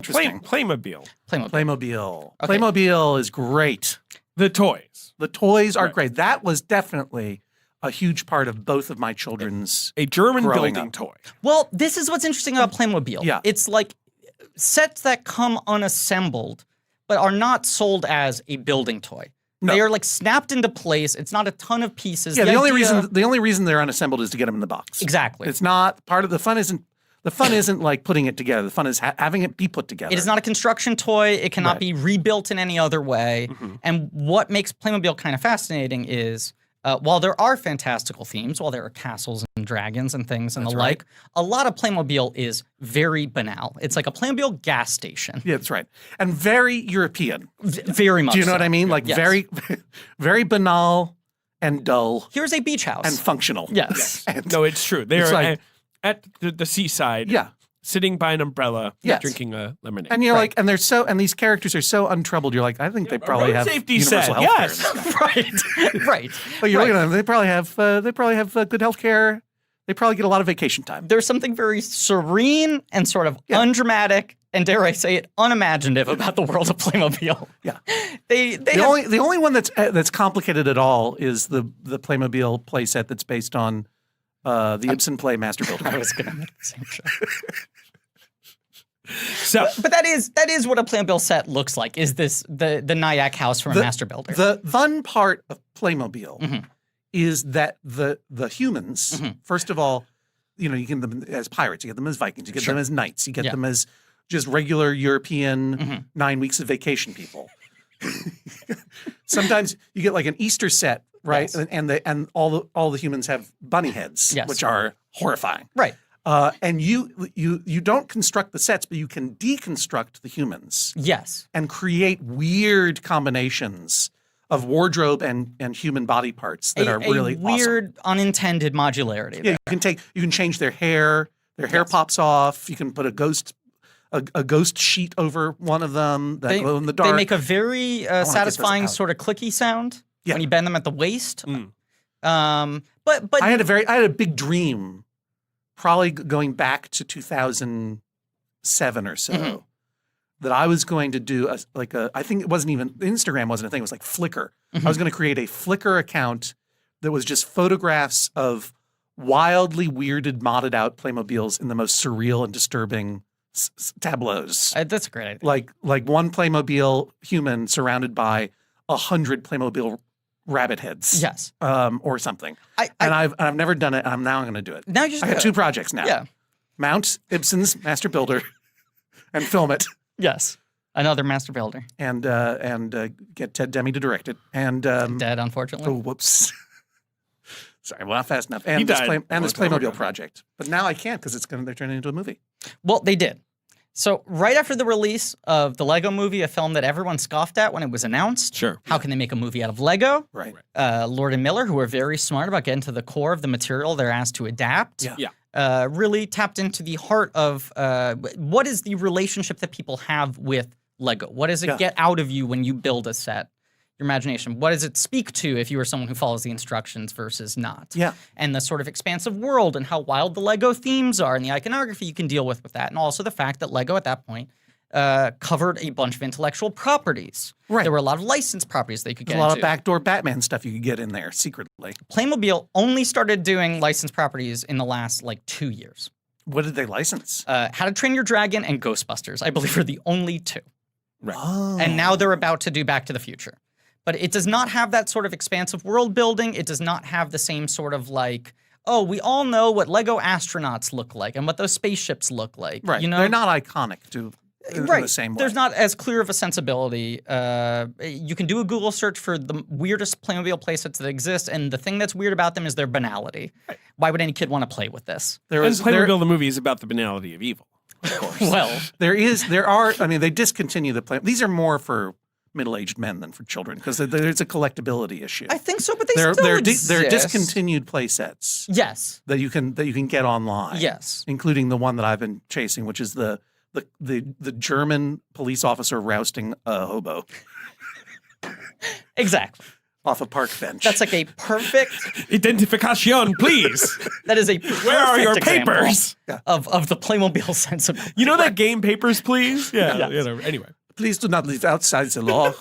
Interesting. Playmobil. Playmobil. Okay. Playmobil is great. The toys. The toys are Right. great. That was definitely a huge part of both of my children's A German growing building up. toy. Well, this is what's interesting about Playmobil. Yeah. It's like sets that come unassembled, but are not sold as a building toy. No. They are like snapped into place. It's not a ton of pieces. Yeah, the only idea- reason they're unassembled is to get them in the box. Exactly. It's not part of the fun. Isn't like putting it together. The fun is having it be put together. It is not a construction toy. It cannot Right. be rebuilt in any other way. And what makes Playmobil kind of fascinating is while there are fantastical themes, while there are castles and dragons and things and That's the like, a lot of Playmobil is very banal. It's like a Playmobil gas station. Yeah, that's right, and very European. Very much Do you know so. what I mean? Like Yes. very, very banal and dull Here's a beach house. and functional. Yes. And- No, it's true. They're It's like- at the seaside, yeah. sitting by an umbrella, Yes. drinking a lemonade. And you're Right. like, and these characters are so untroubled. You're like, I think they probably road have safety universal set, healthcare. yes. right. Right. But you're Right. looking at them. They probably have good healthcare. They probably get a lot of vacation time. There's something very serene and sort of Yeah. undramatic and, dare I say it, unimaginative about the world of Playmobil. Yeah. They The have, only one that's complicated at all is the Playmobil playset that's based on the Ibsen play Master I Builder. was going to make the same joke. So But that is what a Playmobil set looks like. Is this the Nyack house from a master builder? The fun part of Playmobil Mhm. is that the humans, Mhm. first of all, you get them as pirates, you get them as Vikings, you get Sure. them as knights, you get Yeah. them as just regular European Mhm. 9 weeks of vacation people. Sometimes you get like an Easter set, right? Yes. And all the humans have bunny heads, Yes. which are horrifying. Right. And you don't construct the sets, but you can deconstruct the humans Yes. and create weird combinations of wardrobe and human body parts that are really a weird awesome. unintended modularity. Yeah, there. you can change their hair. Their hair Yes. pops off. You can put a ghost sheet over one of them that glow in the dark. They make a very get this satisfying out. sort of clicky sound Yeah. when you bend them at the waist. Mm. But I had a big dream, probably going back to 2007 or so, Mhm. that I was going to do I think it wasn't even Instagram wasn't a thing. It was like Flickr. Mhm. I was going to create a Flickr account that was just photographs of wildly weirded, modded out Playmobils in the most surreal and disturbing tableaus. that's a great idea. Like one Playmobil human surrounded by 100 Playmobil rabbit heads. Yes. Or something. I've never done it. And I'm going to do it. Now you just I got 2 projects now. Yeah. Mount Ibsen's Master Builder and film it Yes. Another master builder. and get Ted Demme to direct it. And Dead, unfortunately. oh, whoops. Sorry, well, not fast enough. And He this, died and a this long time Playmobil ago. project. But now I can't because they're turning into a movie. Well, they did. So right after the release of the Lego Movie, a film that everyone scoffed at when it was announced, Sure. how can they make a movie out of Lego? Right. Lord and Miller, who are very smart about getting to the core of the material they're asked to adapt, Yeah. really tapped into the heart of what is the relationship that people have with Lego? What does it Yeah. get out of you when you build a set? Your imagination. What does it speak to if you are someone who follows the instructions versus not? Yeah. And the sort of expansive world and how wild the Lego themes are and the iconography you can deal with that. And also the fact that Lego at that point covered a bunch of intellectual properties. Right. There were a lot of licensed properties they could get There's a lot into. of backdoor Batman stuff you could get in there secretly. Playmobil only started doing licensed properties in the last 2 years. What did they license? How to Train Your Dragon and Ghostbusters, I believe, are the only 2. Right. Oh. And now they're about to do Back to the Future. But it does not have that sort of expansive world building. It does not have the same sort of oh, we all know what Lego astronauts look like and what those spaceships look like. Right. You know? They're not iconic in Right. the same way. There's not as clear of a sensibility. You can do a Google search for the weirdest Playmobil playsets that exist, and the thing that's weird about them is their banality. Right. Why would any kid want to play with this? There And was Playmobil the movie is about the banality of evil. Of course. Well, they discontinue the play. These are more for middle-aged men than for children because there's a collectability issue. I think so, but they They're still they're exist. discontinued play sets Yes. that you can get online. Yes. Including the one that I've been chasing, which is the German police officer rousting a hobo Exactly. off a park bench. That's like a perfect. Identification, please. That is a perfect Where are your example papers? of the Playmobil sensibility. You know that game Papers, Please? Yeah. Yes. You know, anyway. Please do not live outside the law.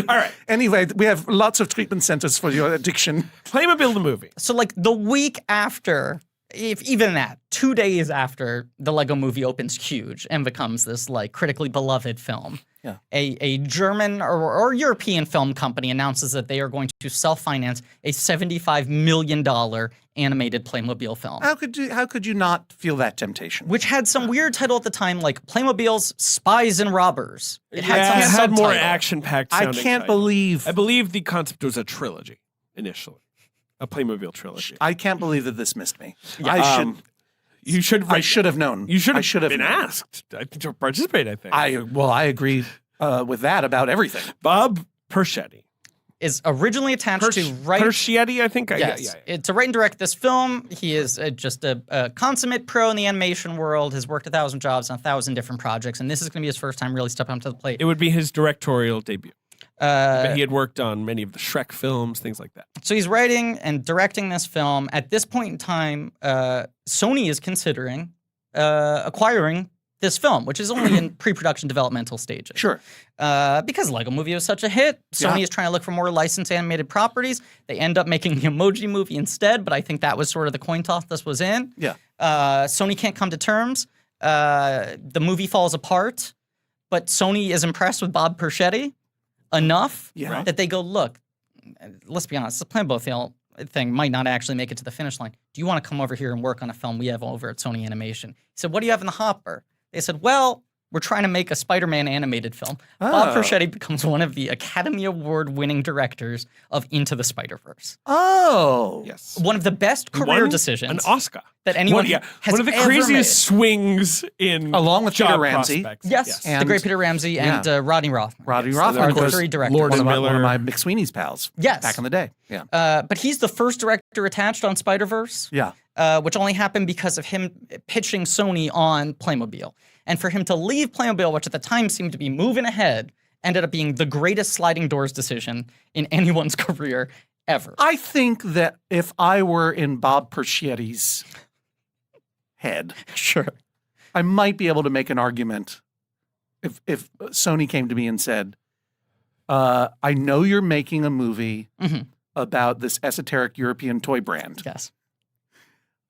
All right. Anyway, we have lots of treatment centers for your addiction. Playmobil the movie. So like the week after, if even that, 2 days after the Lego movie opens huge and becomes this like critically beloved film, Yeah. a German or European film company announces that they are going to self-finance a $75 million animated Playmobil film. How could you not feel that temptation? Which had some weird title at the time, like Playmobil's Spies and Robbers. It had Yeah, some it had more subtitle. action-packed I sounding can't title. believe I believe the concept was a trilogy initially. A Playmobil trilogy. I can't believe that this missed me. You should I should have known. You should I have should have been known. asked to participate, I think. I agree with that about everything. Bob Perschetti. Is originally attached to write. Perschetti, I think. Yes, Yeah. to write and direct this film. He is just a consummate pro in the animation world. Has worked 1,000 jobs on 1,000 different projects, and this is going to be his first time really stepping up to the plate. It would be his directorial debut. But he had worked on many of the Shrek films, things like that. So he's writing and directing this film. At this point in time, Sony is considering acquiring this film, which is only in pre-production developmental stages. Sure. Because Lego Movie was such a hit, Sony is trying to look for more licensed animated properties. They end up making the Emoji Movie instead, but I think that was sort of the coin toss this was in. Yeah. Sony can't come to terms. The movie falls apart, but Sony is impressed with Bob Perschetti enough that they go, look, let's be honest, the Playmobil thing might not actually make it to the finish line. Do you want to come over here and work on a film we have over at Sony Animation? He said, what do you have in the hopper? They said, well, we're trying to make a Spider-Man animated film. Bob Perschetti becomes one of the Academy Award-winning directors of Into the Spider-Verse. Oh. Yes. One of the best career decisions An Oscar. that anyone has one of the ever craziest swings in Along with job Peter Ramsey. prospects. Yes, the And- great Peter Ramsey and Rodney Rothman. Rodney Yes. Rothman, are of the course, three directors. Lord one of Miller. my McSweeney's pals. Yes. Back in the day. Yeah. But he's the first director attached on Spider-Verse. Yeah. Which only happened because of him pitching Sony on Playmobil. And for him to leave Playmobil, which at the time seemed to be moving ahead, ended up being the greatest sliding doors decision in anyone's career ever. I think that if I were in Bob Perschetti's head, Sure. I might be able to make an argument if Sony came to me and said, I know you're making a movie about this esoteric European toy brand. Yes.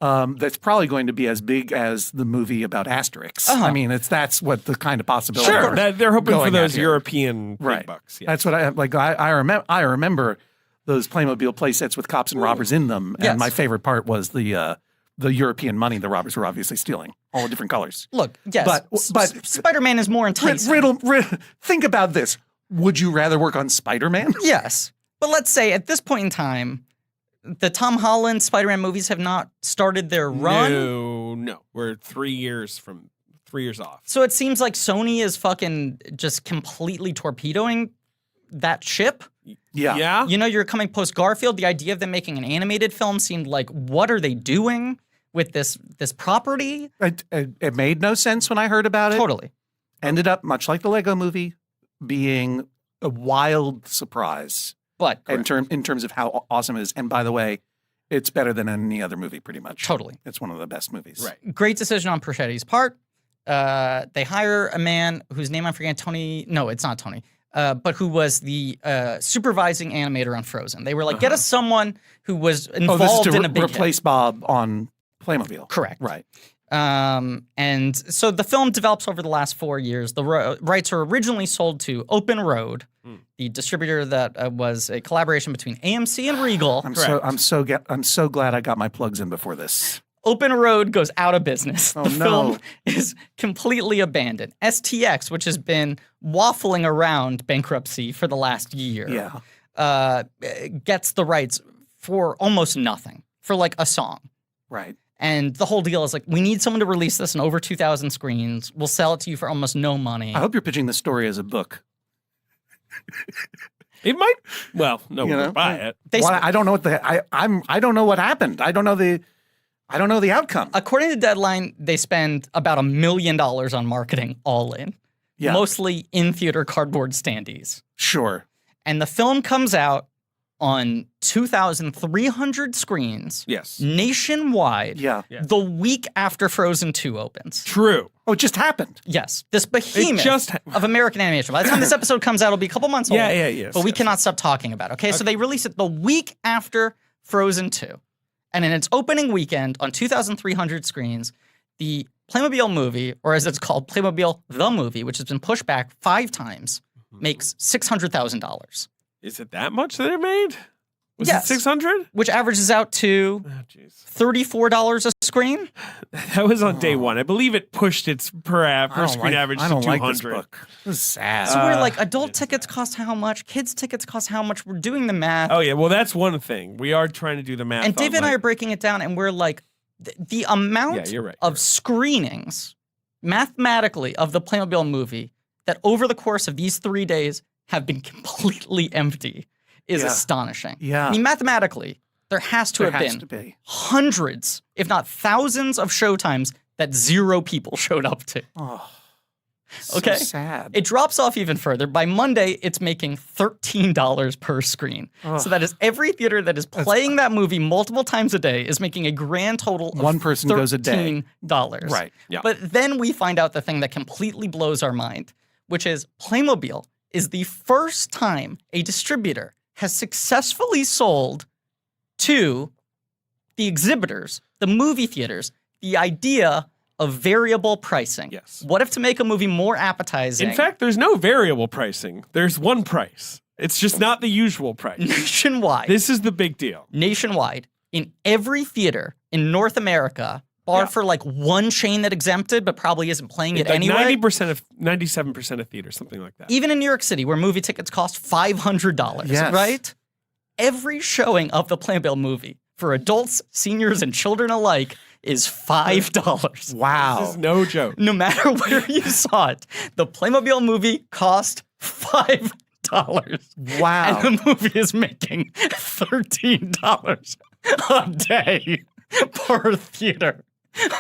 That's probably going to be as big as the movie about Asterix. I mean, that's what the kind of possibility. Sure. They're hoping for going at those here. European big bucks. Yeah. That's what I remember those Playmobil play sets with cops and robbers in them. And Yes. my favorite part was the European money the robbers were obviously stealing, all the different colors. Look, yes. But Spider-Man is more enticing. Think about this. Would you rather work on Spider-Man? Yes. But let's say at this point in time, the Tom Holland Spider-Man movies have not started their run. No. We're 3 years off. So it seems like Sony is fucking just completely torpedoing that ship. Yeah. Yeah? You know, you're coming post Garfield. The idea of them making an animated film seemed like, what are they doing with this property? It made no sense when I heard about it. Totally. Ended up, much like the Lego movie, being a wild surprise. But in terms of how awesome it is. And by the way, it's better than any other movie, pretty much. Totally. It's one of the best movies. Right. Great decision on Perchetti's part. They hire a man whose name I'm forgetting, Tony. No, it's not Tony. But who was the supervising animator on Frozen. They were like, get us someone who was involved in a big hit. replace Bob on Playmobil. Correct. Right. And so the film develops over the last 4 years. The rights were originally sold to Open Road, the distributor that was a collaboration between AMC and Regal. I'm so glad I got my plugs in before this. Open Road goes out of business. Oh, the no. film is completely abandoned. STX, which has been waffling around bankruptcy for the last year, gets the rights for almost nothing, for like a song. Right. And the whole deal is like, we need someone to release this in over 2,000 screens. We'll sell it to you for almost no money. I hope you're pitching the story as a book. It might. Well, no one You know? would buy it. I don't know what I don't know what happened. I don't know the outcome. According to Deadline, they spend about $1 million on marketing all in. Yeah. Mostly in-theater cardboard standees. Sure. And the film comes out on 2,300 screens Yes. nationwide Yeah. the week after Frozen 2 opens. True. Oh, it just happened. Yes, this behemoth of American animation. By the time this episode comes out, it'll be a couple months old. Yes. But we cannot stop talking about it. Okay, so they release it the week after Frozen 2. And in its opening weekend on 2,300 screens, the Playmobil movie, or as it's called, Playmobil the movie, which has been pushed back 5 times, makes $600,000. Is it that much that it made? Was Yes. it 600? Which averages out to Oh, jeez. $34 a screen. That was on day one. I believe it pushed its per screen average to 200. I don't like this book. This is sad. So we're like, adult tickets cost how much? Kids tickets cost how much? We're doing the math. Oh, yeah. Well, that's one thing. We are trying to do the math. And David and I are breaking it down, and we're like, the amount you're right. of screenings, mathematically, of the Playmobil movie that over the course of these 3 days have been completely empty is astonishing. Yeah. I mean, mathematically, there has to have been hundreds, if not thousands, of showtimes that 0 people showed up to. Oh, okay. So sad. It drops off even further. By Monday, it's making $13 per screen. So that is every theater that is playing that movie multiple times a day is making a grand total of one person goes a day. $13. Right. Yeah. But then we find out the thing that completely blows our mind, which is Playmobil is the first time a distributor has successfully sold to the exhibitors, the movie theaters, the idea of variable pricing. Yes. What if to make a movie more appetizing? In fact, there's no variable pricing. There's one price. It's just not the usual price. nationwide, This is the big deal. nationwide, in every theater in North America, bar for like one chain that exempted but probably isn't playing it Like anyway. 97% of theaters, something like that. Even in New York City, where movie tickets cost $500, Yes. right? Every showing of the Playmobil movie for adults, seniors, and children alike is $5. Wow. This is no joke. No matter where you saw it, the Playmobil movie cost $5. Wow. And the movie is making $13 a day per theater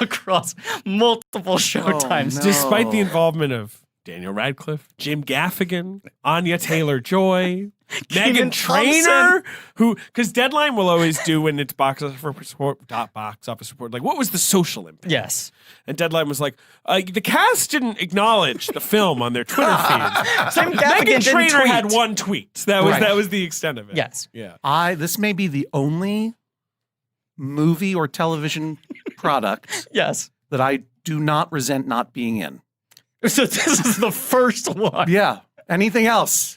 across multiple showtimes. no. Despite the involvement of Daniel Radcliffe, Jim Gaffigan, Anya Taylor-Joy, Megan Trainor, who, because Deadline will always do when it's box office report, like, what was the social impact? Yes. And Deadline was like, the cast didn't acknowledge the film on their Twitter feed. Same Gaffigan Megan didn't Trainor tweet. had one tweet. That was Right. that was the extent of it. Yes. Yeah. This may be the only movie or television product Yes. that I do not resent not being in. So this is the first one. Yeah. Anything else?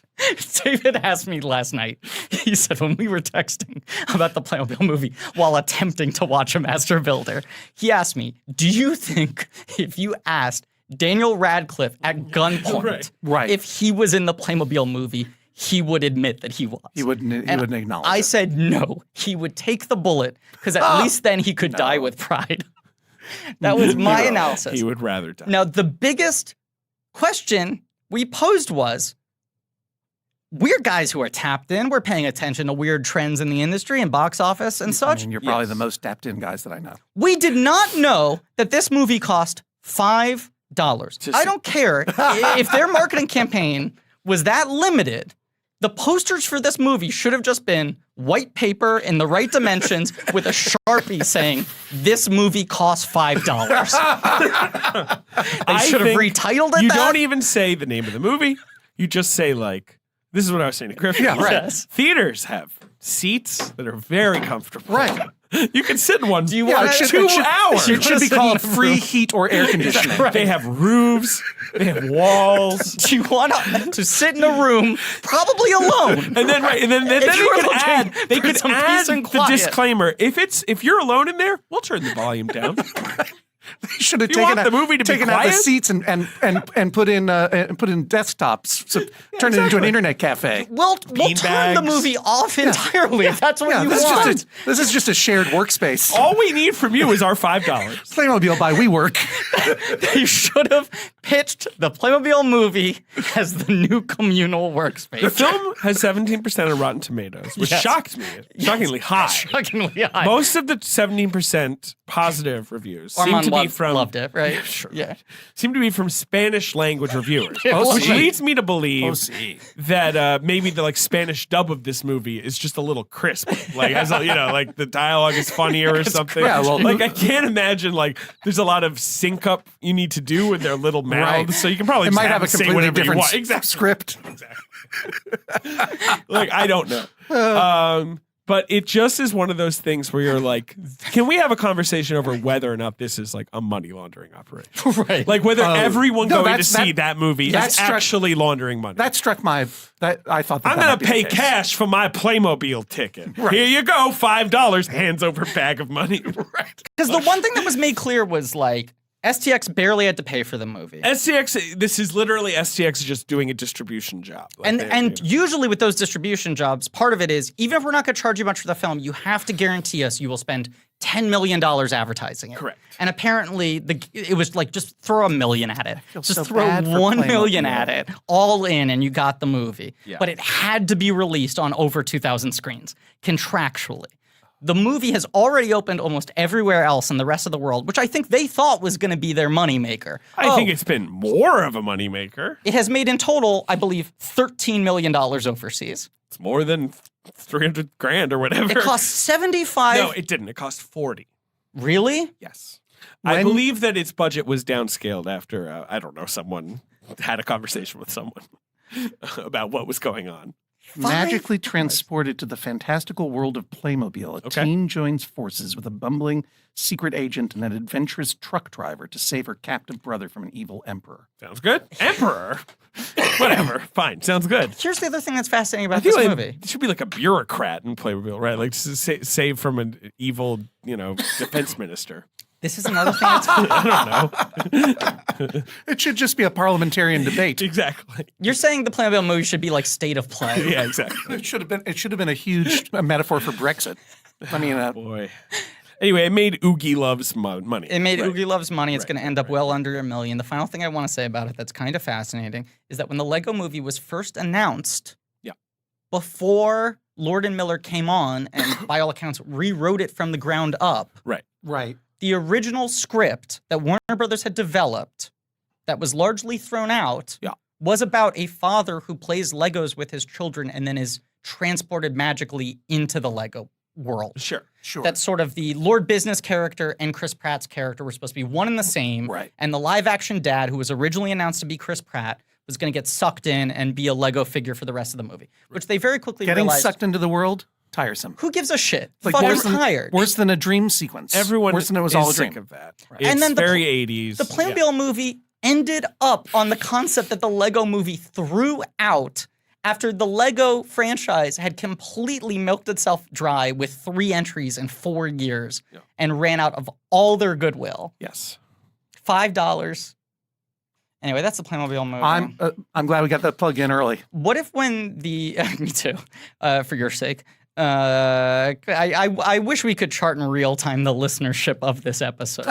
David asked me last night, he said when we were texting about the Playmobil movie while attempting to watch a Master Builder, he asked me, do you think if you asked Daniel Radcliffe at gunpoint Right. if he was in the Playmobil movie, he would admit that he was? He wouldn't acknowledge I it. said no. He would take the bullet because at least then he could die with pride. That was my analysis. He would rather die. Now, the biggest question we posed was, we're guys who are tapped in. We're paying attention to weird trends in the industry and box office and I such. mean, you're probably Yes. the most tapped in guys that I know. We did not know that this movie cost $5. I don't care if their marketing campaign was that limited. The posters for this movie should have just been white paper in the right dimensions with a Sharpie saying, this movie costs $5. They should have retitled it You that. don't even say the name of the movie. You just say, like, this is what I was saying to Griffin. Yeah, right. Yes. Theaters have seats that are very comfortable. Right. You can sit in one Do you for want it should- 2 it should- hours. It should be called free heat or air conditioning. They have roofs. They have walls. Do you want to sit in a room, probably alone? And then If they you were could looking add for some peace and the quiet. disclaimer. If you're alone in there, we'll turn the volume down. They should have You taken want the movie to be taken out the quiet? seats and put in desktops. So turn it into an internet cafe. We'll turn the Beanbags. movie off entirely if that's what Yeah, you this want. is just a shared workspace. All we need from you is our $5. Playmobil by WeWork. They should have pitched the Playmobil movie as the new communal workspace. The film has 17% of Rotten Tomatoes, which Yes. shocked me. Shockingly high. Shockingly high. Most of the 17% positive reviews seem Armand to be from loved it, right? Sure. Yeah. Seem to be from Spanish language reviewers, Oh, which see. leads me to believe OC. that maybe the Spanish dub of this movie is just a little crisp, has a, the dialogue is funnier or something. Yeah, well, I can't imagine there's a lot of sync up you need to do with their little mouths, Right. so you can probably It just might have a say completely whatever you different want. Exactly. script. I don't know. But it just is one of those things where you're like, can we have a conversation over whether or not this is a money laundering operation? Right. Whether everyone no, going to that's- see that- that movie that is struck- actually laundering money. That struck I thought that I'm that going might to be pay the case. cash for my Playmobil ticket. Right. Here you go, $5. Hands over bag of money. Right. Because the one thing that was made clear was STX barely had to pay for the movie. STX, this is literally STX just doing a distribution job. And usually with those distribution jobs, part of it is, even if we're not going to charge you much for the film, you have to guarantee us you will spend $10 million advertising it. Correct. And apparently, it was just throw $1 million at it. Just so throw bad for $1 million Playmobil. at it, all in, and you got the movie. Yeah. But it had to be released on over 2,000 screens, contractually. The movie has already opened almost everywhere else in the rest of the world, which I think they thought was going to be their moneymaker. I think it's been more of a moneymaker. It has made in total, I believe, $13 million overseas. It's more than 300 grand or whatever. It cost 75. No, it didn't. It cost 40. Really? Yes. I When- believe that its budget was downscaled after, someone had a conversation with someone about what was going on. Magically transported to the fantastical world of Playmobil, a Okay. teen joins forces with a bumbling secret agent and an adventurous truck driver to save her captive brother from an evil emperor. Sounds good. Emperor? Whatever. Fine. Sounds good. Here's the other thing that's fascinating I about feel this like movie. it should be like a bureaucrat in Playmobil, right? Save from an evil, defense minister. This is another thing that's I don't know. It should just be a parliamentarian debate. Exactly. You're saying the Playmobil movie should be like State of Play. Yeah, exactly. It should have been a huge metaphor for Brexit. I mean, Boy. Anyway, it made Oogie Loves money. It made Right. Oogie Loves money. It's Right, going to end up well under $1 million. The final thing I want to say about it that's kind of fascinating is that when the Lego movie was first announced, Yeah. before Lord and Miller came on and by all accounts rewrote it from the ground up, Right. right. the original script that Warner Brothers had developed that was largely thrown out Yeah. was about a father who plays Legos with his children and then is transported magically into the Lego world. Sure. Sure. That's sort of the Lord Business character and Chris Pratt's character were supposed to be one and the same. Right. And the live action dad, who was originally announced to be Chris Pratt, was going to get sucked in and be a Lego figure for the rest of the movie, which they very quickly Getting realized, sucked into the world, tiresome. who gives a shit? Like Fucking worse than, tired. worse than a dream sequence. Everyone worse than it was is all a sick dream. of that. Right. It's And then the very 80s. The Playmobil movie ended up on the concept that the Lego movie threw out after the Lego franchise had completely milked itself dry with 3 entries in 4 years and ran out of all their goodwill. Yes. $5. Anyway, that's the Playmobil movie. I'm glad we got that plug in early. What if when the me too, for your sake. I wish we could chart in real time the listenership of this episode.